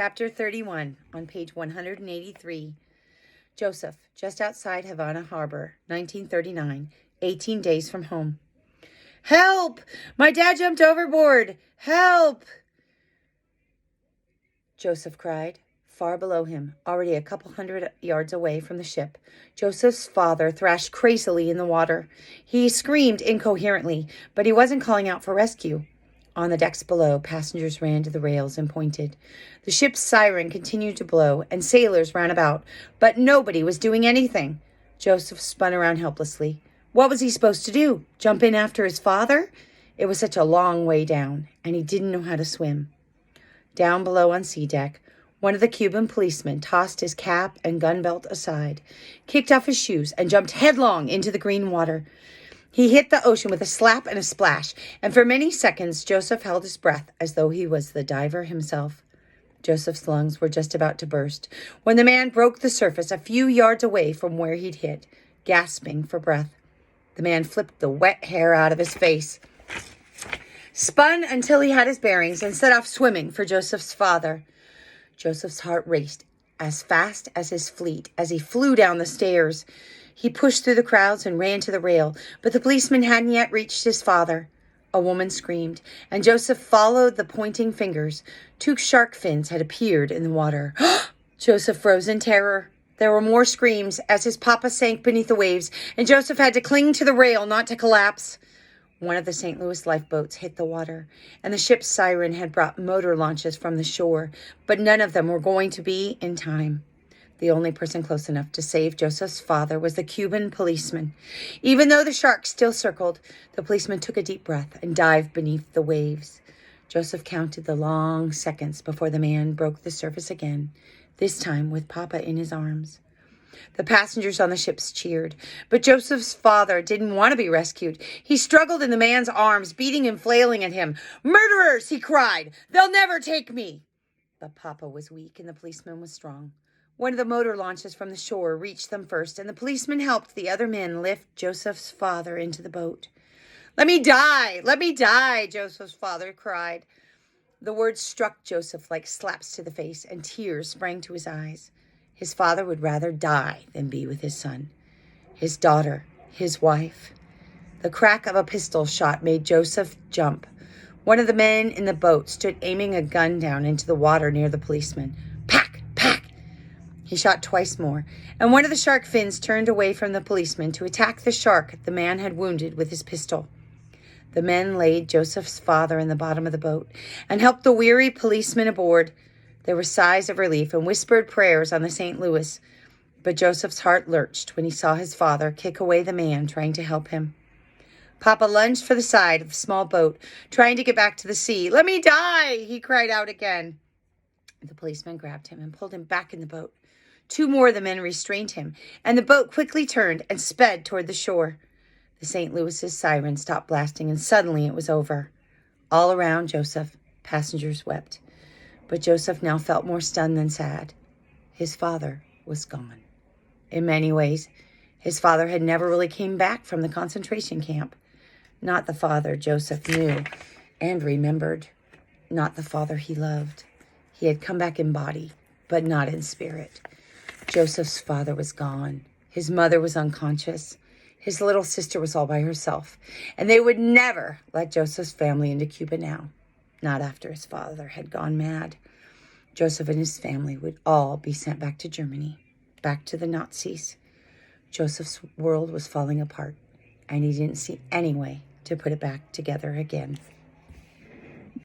Chapter 31, on page 183. Joseph, just outside Havana Harbor, 1939, 18 days from home. "Help! My dad jumped overboard! Help!" Joseph cried. Far below him, already a couple hundred yards away from the ship, Joseph's father thrashed crazily in the water. He screamed incoherently, but he wasn't calling out for rescue. On the decks below, passengers ran to the rails and pointed. The ship's siren continued to blow, and sailors ran about, but nobody was doing anything. Joseph spun around helplessly. What was he supposed to do? Jump in after his father? It was such a long way down, and he didn't know how to swim. Down below on sea deck, one of the Cuban policemen tossed his cap and gun belt aside, kicked off his shoes, and jumped headlong into the green water. He hit the ocean with a slap and a splash, and for many seconds Joseph held his breath as though he was the diver himself. Joseph's lungs were just about to burst when the man broke the surface a few yards away from where he'd hit, gasping for breath. The man flipped the wet hair out of his face, spun until he had his bearings, and set off swimming for Joseph's father. Joseph's heart raced as fast as his fleet as he flew down the stairs. He pushed through the crowds and ran to the rail, but the policeman hadn't yet reached his father. A woman screamed, and Joseph followed the pointing fingers. 2 shark fins had appeared in the water. Joseph froze in terror. There were more screams as his papa sank beneath the waves, and Joseph had to cling to the rail not to collapse. One of the St. Louis lifeboats hit the water, and the ship's siren had brought motor launches from the shore, but none of them were going to be in time. The only person close enough to save Joseph's father was the Cuban policeman. Even though the sharks still circled, the policeman took a deep breath and dived beneath the waves. Joseph counted the long seconds before the man broke the surface again, this time with Papa in his arms. The passengers on the ships cheered, but Joseph's father didn't want to be rescued. He struggled in the man's arms, beating and flailing at him. "Murderers!" he cried. "They'll never take me!" But Papa was weak and the policeman was strong. One of the motor launches from the shore reached them first, and the policeman helped the other men lift Joseph's father into the boat. "Let me die! Let me die!" Joseph's father cried. The words struck Joseph like slaps to the face, and tears sprang to his eyes. His father would rather die than be with his son, his daughter, his wife. The crack of a pistol shot made Joseph jump. One of the men in the boat stood aiming a gun down into the water near the policeman. Pack! Pack! He shot twice more, and one of the shark fins turned away from the policeman to attack the shark the man had wounded with his pistol. The men laid Joseph's father in the bottom of the boat and helped the weary policeman aboard. There were sighs of relief and whispered prayers on the St. Louis, but Joseph's heart lurched when he saw his father kick away the man trying to help him. Papa lunged for the side of the small boat, trying to get back to the sea. "Let me die!" he cried out again. The policeman grabbed him and pulled him back in the boat. 2 more of the men restrained him, and the boat quickly turned and sped toward the shore. The St. Louis's siren stopped blasting, and suddenly it was over. All around Joseph, passengers wept. But Joseph now felt more stunned than sad. His father was gone. In many ways, his father had never really came back from the concentration camp. Not the father Joseph knew and remembered. Not the father he loved. He had come back in body, but not in spirit. Joseph's father was gone. His mother was unconscious. His little sister was all by herself. And they would never let Joseph's family into Cuba now. Not after his father had gone mad. Joseph and his family would all be sent back to Germany, back to the Nazis. Joseph's world was falling apart, and he didn't see any way to put it back together again.